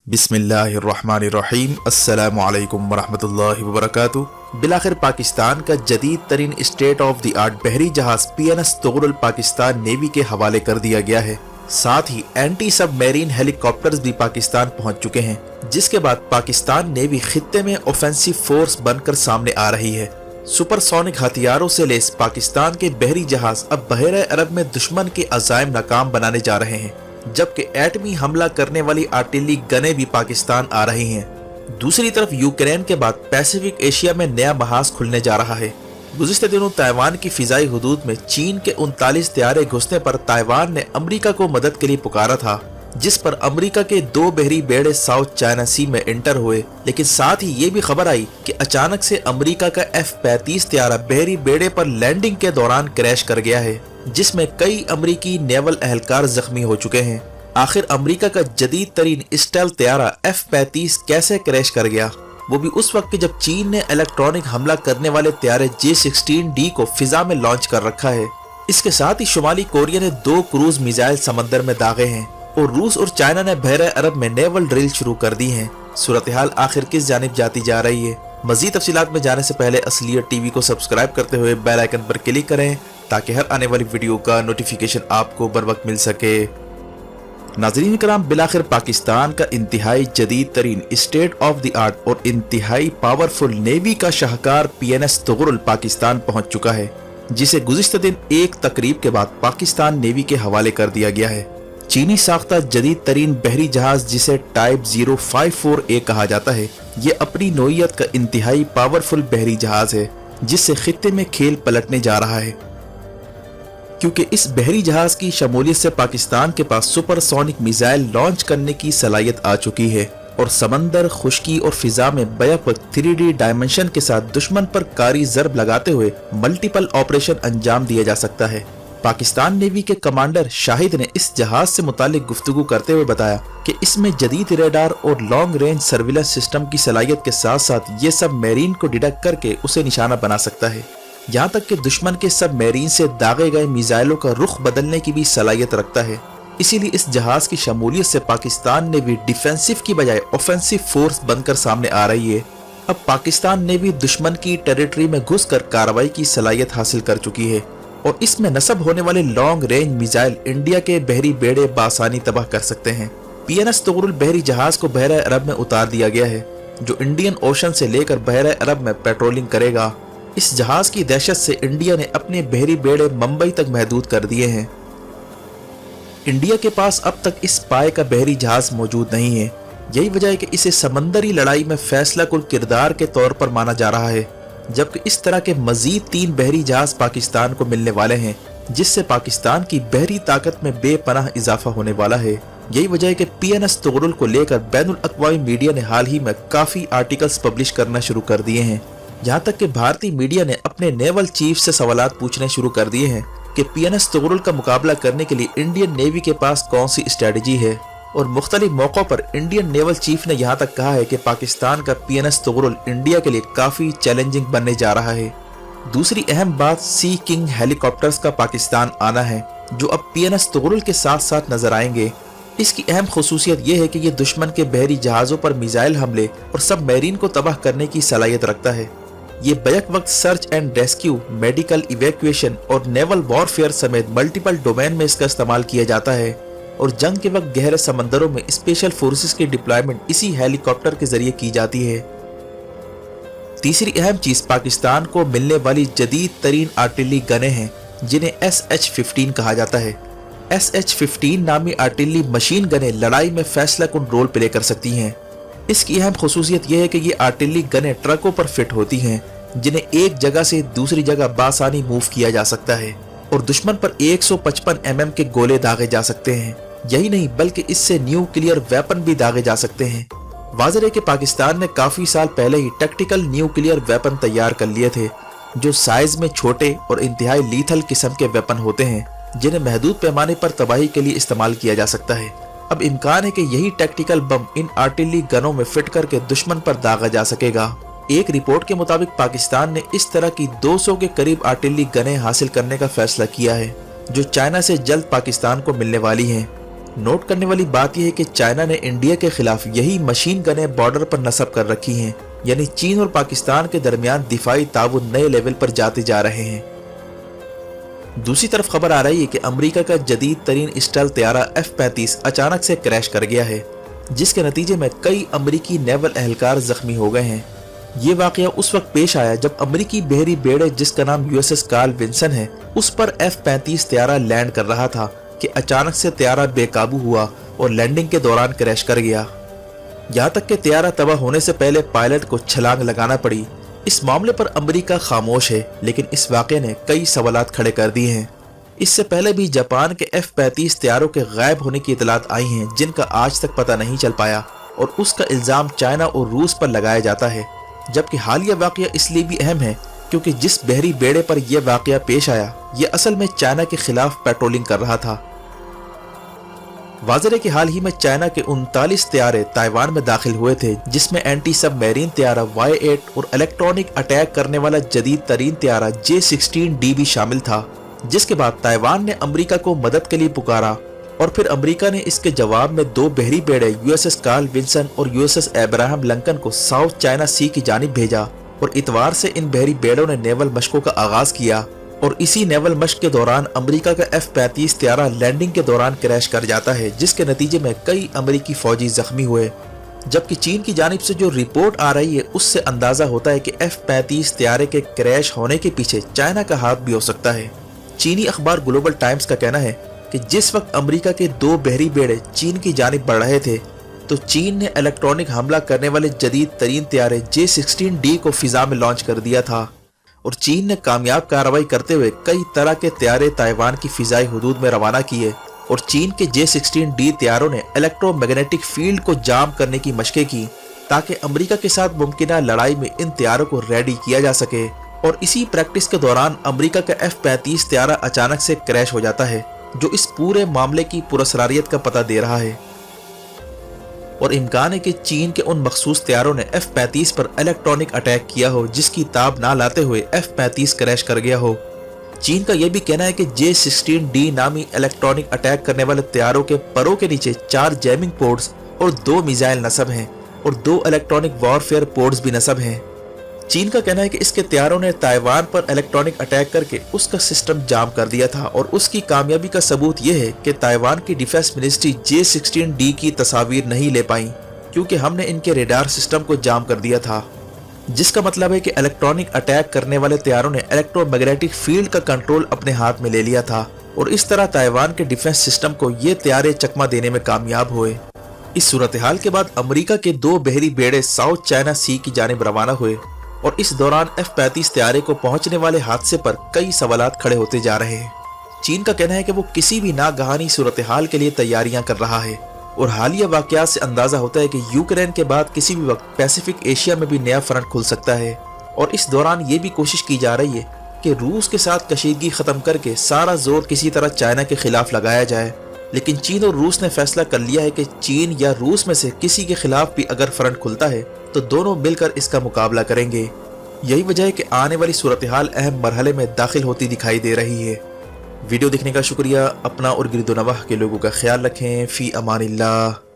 बिस्मिल्लाहिर्रहमानिर्रहीम अस्सलामु अलैकुम वरहमतुल्लाहि वबरकातुहू। बिलाखिर पाकिस्तान का जदीद तरीन स्टेट ऑफ द आर्ट बहरी जहाज PNS तुगरुल पाकिस्तान नेवी के हवाले कर दिया गया है। साथ ही एंटी सबमरीन हेलीकॉप्टर्स भी पाकिस्तान पहुंच चुके हैं, जिसके बाद पाकिस्तान नेवी खित्ते में ऑफेंसिव फोर्स बनकर सामने आ रही है। सुपरसोनिक हथियारों से लेस पाकिस्तान के बहरी जहाज अब बहरे अरब में दुश्मन के अज़ाइम नाकाम बनाने जा रहे हैं, जबकि एटमी हमला करने वाली आर्टिलरी गनें भी पाकिस्तान आ रही हैं। दूसरी तरफ यूक्रेन के बाद पैसिफिक एशिया में नया महाज खुलने जा रहा है। गुज़िश्ता दिनों ताइवान की फिजाई हुदूद में चीन के 39 तैयारे घुसने पर ताइवान ने अमेरिका को मदद के लिए पुकारा था, जिस पर अमेरिका के 2 बहरी बेड़े साउथ चाइना सी में एंटर हुए। लेकिन साथ ही ये भी खबर आई कि अचानक से अमेरिका का F-35 तैयारा बहरी बेड़े पर लैंडिंग के दौरान क्रैश कर गया है, जिसमें कई अमेरिकी नेवल एहलकार जख्मी हो चुके हैं। आखिर अमेरिका का जदीद तरीन स्टेल्थ तैयारा F-35 कैसे क्रैश कर गया, वो भी उस वक्त जब चीन ने इलेक्ट्रॉनिक हमला करने वाले तैयारे J-16D को फिजा में लॉन्च कर रखा है। इसके साथ ही शुमाली कोरिया ने 2 क्रूज मिसाइल समंदर में दागे हैं और रूस और चाइना ने बहरे अरब में नेवल ड्रिल शुरू कर दी है। सूरत हाल आखिर किस जानिब जाती जा रही है? मजीद तफसीलात में जाने से पहले असलियत टीवी को सब्सक्राइब करते हुए बेल आइकन पर क्लिक करें, ताकि हर आने वाली वीडियो का नोटिफिकेशन आपको बर वक्त मिल सके। नाज़रीन कराम, बिलाखिर पाकिस्तान का इंतहाई जदीद तरीन स्टेट ऑफ द आर्ट और इंतहाई पावरफुल नेवी का शाहकार PNS तुगरुल पाकिस्तान पहुंच चुका है, जिसे गुज़िश्ता दिन एक तकरीब के बाद पाकिस्तान नेवी के हवाले कर दिया गया है। चीनी साख्ता जदीद तरीन बहरी जहाज, जिसे टाइप 054A कहा जाता है, ये अपनी नोयत का इंतहाई पावरफुल बहरी जहाज है, जिससे खित्ते में खेल पलटने जा रहा है। क्योंकि इस बहरी जहाज की शमूलियत से पाकिस्तान के पास सुपरसोनिक मिसाइल लॉन्च करने की सलाहियत आ चुकी है और समंदर, खुश्की और फिजा में बैक वक्त 3D डायमेंशन के साथ दुश्मन पर कारी जरब लगाते हुए मल्टीपल ऑपरेशन अंजाम दिया जा सकता है। पाकिस्तान नेवी के कमांडर शाहिद ने इस जहाज से मुतालिक गुफ्तगू करते हुए बताया कि इसमें जदीद रेडार और लॉन्ग रेंज सर्विलेंस सिस्टम की सलाहियत के साथ साथ ये सब मैरीन को डिटेक्ट करके उसे निशाना बना सकता है। यहाँ तक कि दुश्मन के सब मैरीन से दागे गए मिसाइलों का रुख बदलने की भी सलाहियत रखता है। इसीलिए इस जहाज की शमूलियत से पाकिस्तान नेवी डिफेंसिव की बजाय ऑफेंसिव फोर्स बनकर सामने आ रही है। अब पाकिस्तान नेवी दुश्मन की टेरिटरी में घुसकर कार्रवाई की सलाहियत हासिल कर चुकी है और इसमें नस्ब होने वाले लॉन्ग रेंज मिसाइल इंडिया के बहरी बेड़े बासानी तबाह कर सकते हैं। PNS तुगरुल बहरी जहाज को बहरे अरब में उतार दिया गया है, जो इंडियन ओशन से लेकर बहरे अरब में पेट्रोलिंग करेगा। इस जहाज की दहशत से इंडिया ने अपने बहरी बेड़े मुंबई तक महदूद कर दिए हैं। इंडिया के पास अब तक इस पाए का बहरी जहाज मौजूद नहीं है। यही वजह है कि इसे समंदरी लड़ाई में फैसला कुल किरदार के तौर पर माना जा रहा है, जबकि इस तरह के मजीद 3 बहरी जहाज पाकिस्तान को मिलने वाले हैं, जिससे पाकिस्तान की बहरी ताकत में बेपनाह इजाफा होने वाला है। यही वजह है कि PNS तुगरुल को लेकर बैनुल अक़वामी मीडिया ने हाल ही में काफी आर्टिकल्स पब्लिश करना शुरू कर दिए हैं। यहाँ तक कि भारतीय मीडिया ने अपने नेवल चीफ से सवालात पूछने शुरू कर दिए हैं कि PNS तुगरुल का मुकाबला करने के लिए इंडियन नेवी के पास कौन सी स्ट्रेटजी है। और मुख्तलिफ मौक़ों पर इंडियन नेवल चीफ ने यहाँ तक कहा है कि पाकिस्तान का PNS तुगरुल इंडिया के लिए काफ़ी चैलेंजिंग बनने जा रहा है। दूसरी अहम बात सी किंग हेलीकॉप्टर्स का पाकिस्तान आना है, जो अब PNS तुगरुल के साथ साथ नजर आएंगे। इसकी अहम खसूसियत यह है कि ये दुश्मन के बहरी जहाज़ों पर मिसाइल हमले और सब मैरीन को तबाह करने की सलाहियत रखता है। ये बैक वक्त search and rescue, medical evacuation और नेवल वॉरफेयर समेत मल्टीपल डोमेन में इसका इस्तेमाल किया जाता है और जंग के वक्त गहरे समंदरों में स्पेशल फोर्सेस की डिप्लॉयमेंट इसी हेलीकॉप्टर के जरिए की जाती है। तीसरी अहम चीज पाकिस्तान को मिलने वाली जदीद तरीन आर्टिलरी गनें हैं, जिन्हें SH-15 कहा जाता है। SH-15 नामी आर्टिलरी मशीन गनें लड़ाई में फैसला कुन रोल प्ले कर सकती हैं। इसकी अहम खसूसियत यह है कि ये आर्टिलरी गनें ट्रकों पर फिट होती हैं, जिन्हें एक जगह से दूसरी जगह बासानी मूव किया जा सकता है और दुश्मन पर 155 mm के गोले दागे जा सकते हैं। यही नहीं बल्कि इससे न्यूक्लियर वेपन भी दागे जा सकते हैं। वाज़ेह है कि पाकिस्तान ने काफी साल पहले ही टैक्टिकल न्यूक्लियर वेपन तैयार कर लिए थे, जो साइज में छोटे और इंतहाई लीथल किस्म के वेपन होते हैं, जिन्हें महदूद पैमाने पर तबाही के लिए इस्तेमाल किया जा सकता है। अब इम्कान है कि यही टैक्टिकल बम इन आर्टिलरी गनों में फिट करके दुश्मन पर दागा जा सकेगा। एक रिपोर्ट के मुताबिक पाकिस्तान ने इस तरह की 200 के करीब आर्टिलरी गनें हासिल करने का फैसला किया है, जो चाइना से जल्द पाकिस्तान को मिलने वाली हैं। نوٹ کرنے والی بات یہ ہے کہ چائنا نے انڈیا کے خلاف یہی مشین گنیں بارڈر پر نصب کر رکھی ہیں، یعنی چین اور پاکستان کے درمیان دفاعی تعاون نئے لیول پر جاتے جا رہے ہیں۔ دوسری طرف خبر آ رہی ہے کہ امریکہ کا جدید ترین اسٹیلتھ طیارہ F-35 اچانک سے کریش کر گیا ہے، جس کے نتیجے میں کئی امریکی نیول اہلکار زخمی ہو گئے ہیں۔ یہ واقعہ اس وقت پیش آیا جب امریکی بحری بیڑے جس کا نام USS کارل ونسن ہے، اس پر F-35 طیارہ لینڈ کر رہا تھا کہ اچانک سے طیارہ بے قابو ہوا اور لینڈنگ کے دوران کریش کر گیا۔ یہاں تک کہ طیارہ تباہ ہونے سے پہلے پائلٹ کو چھلانگ لگانا پڑی۔ اس معاملے پر امریکہ خاموش ہے، لیکن اس واقعے نے کئی سوالات کھڑے کر دیے ہیں۔ اس سے پہلے بھی جاپان کے F-35 طیاروں کے غائب ہونے کی اطلاعات آئی ہیں جن کا آج تک پتہ نہیں چل پایا، اور اس کا الزام چائنا اور روس پر لگایا جاتا ہے، جبکہ حالیہ واقعہ اس لیے بھی اہم ہے کیونکہ جس بحری بیڑے پر یہ واقعہ پیش آیا یہ اصل میں چائنا کے خلاف پیٹرولنگ کر رہا تھا۔ واضح ہے کہ حال ہی میں چائنا کے 39 طیارے تائیوان میں داخل ہوئے تھے، جس میں اینٹی سب میرین طیارہ Y-8 اور الیکٹرانک اٹیک کرنے والا جدید ترین طیارہ J-16D بھی شامل تھا، جس کے بعد تائیوان نے امریکہ کو مدد کے لیے پکارا، اور پھر امریکہ نے اس کے جواب میں 2 بحری بیڑے USS کارل ونسن اور USS ابراہم لنکن کو ساؤتھ چائنا سی کی جانب بھیجا، اور اتوار سے ان بحری بیڑوں نے نیول مشقوں کا آغاز کیا، اور اسی نیول مشق کے دوران امریکہ کا F-35 طیارہ لینڈنگ کے دوران کریش کر جاتا ہے، جس کے نتیجے میں کئی امریکی فوجی زخمی ہوئے۔ جبکہ چین کی جانب سے جو رپورٹ آ رہی ہے اس سے اندازہ ہوتا ہے کہ F-35 طیارے کے کریش ہونے کے پیچھے چائنا کا ہاتھ بھی ہو سکتا ہے۔ چینی اخبار گلوبل ٹائمز کا کہنا ہے کہ جس وقت امریکہ کے 2 بحری بیڑے چین کی جانب بڑھ رہے تھے تو چین نے الیکٹرانک حملہ کرنے والے جدید ترین طیارے J-16D کو فضا میں لانچ کر دیا تھا، اور چین نے کامیاب کارروائی کرتے ہوئے کئی طرح کے طیارے تائیوان کی فضائی حدود میں روانہ کیے، اور چین کے J-16D طیاروں نے الیکٹرو میگنیٹک فیلڈ کو جام کرنے کی مشقیں کی تاکہ امریکہ کے ساتھ ممکنہ لڑائی میں ان طیاروں کو ریڈی کیا جا سکے، اور اسی پریکٹس کے دوران امریکہ کا F-35 طیارہ اچانک سے کریش ہو جاتا ہے، جو اس پورے معاملے کی پراسراریت کا پتہ دے رہا ہے۔ اور امکان ہے کہ چین کے ان مخصوص طیاروں نے F-35 پر الیکٹرانک اٹیک کیا ہو جس کی تاب نہ لاتے ہوئے F-35 کریش کر گیا ہو۔ چین کا یہ بھی کہنا ہے کہ J-16D نامی الیکٹرانک اٹیک کرنے والے طیاروں کے پروں کے نیچے 4 جیمنگ پورٹس اور 2 میزائل نصب ہیں، اور 2 الیکٹرانک وارفیئر پورٹس بھی نصب ہیں۔ چین کا کہنا ہے کہ اس کے طیاروں نے تائیوان پر الیکٹرانک اٹیک کر کے اس کا سسٹم جام کر دیا تھا، اور اس کی کامیابی کا ثبوت یہ ہے کہ تائیوان کی ڈیفنس منسٹری J-16D کی تصاویر نہیں لے پائیں کیونکہ ہم نے ان کے ریڈار سسٹم کو جام کر دیا تھا، جس کا مطلب ہے کہ الیکٹرانک اٹیک کرنے والے طیاروں نے الیکٹرو میگنیٹک فیلڈ کا کنٹرول اپنے ہاتھ میں لے لیا تھا، اور اس طرح تائیوان کے ڈیفنس سسٹم کو یہ طیارے چکمہ دینے میں کامیاب ہوئے۔ اس صورتحال کے بعد امریکہ کے 2 بحری بیڑے ساؤتھ چائنا سی کی جانب روانہ ہوئے، اور اس دوران F-35 طیارے کو پہنچنے والے حادثے پر کئی سوالات کھڑے ہوتے جا رہے ہیں۔ چین کا کہنا ہے کہ وہ کسی بھی ناگہانی صورتحال کے لیے تیاریاں کر رہا ہے، اور حالیہ واقعات سے اندازہ ہوتا ہے کہ یوکرین کے بعد کسی بھی وقت پیسیفک ایشیا میں بھی نیا فرنٹ کھل سکتا ہے، اور اس دوران یہ بھی کوشش کی جا رہی ہے کہ روس کے ساتھ کشیدگی ختم کر کے سارا زور کسی طرح چائنا کے خلاف لگایا جائے، لیکن چین اور روس نے فیصلہ کر لیا ہے کہ چین یا روس میں سے کسی کے خلاف بھی اگر فرنٹ کھلتا ہے تو دونوں مل کر اس کا مقابلہ کریں گے۔ یہی وجہ ہے کہ آنے والی صورتحال اہم مرحلے میں داخل ہوتی دکھائی دے رہی ہے۔ ویڈیو دیکھنے کا شکریہ، اپنا اور گرد و نواح کے لوگوں کا خیال رکھیں، فی امان اللہ۔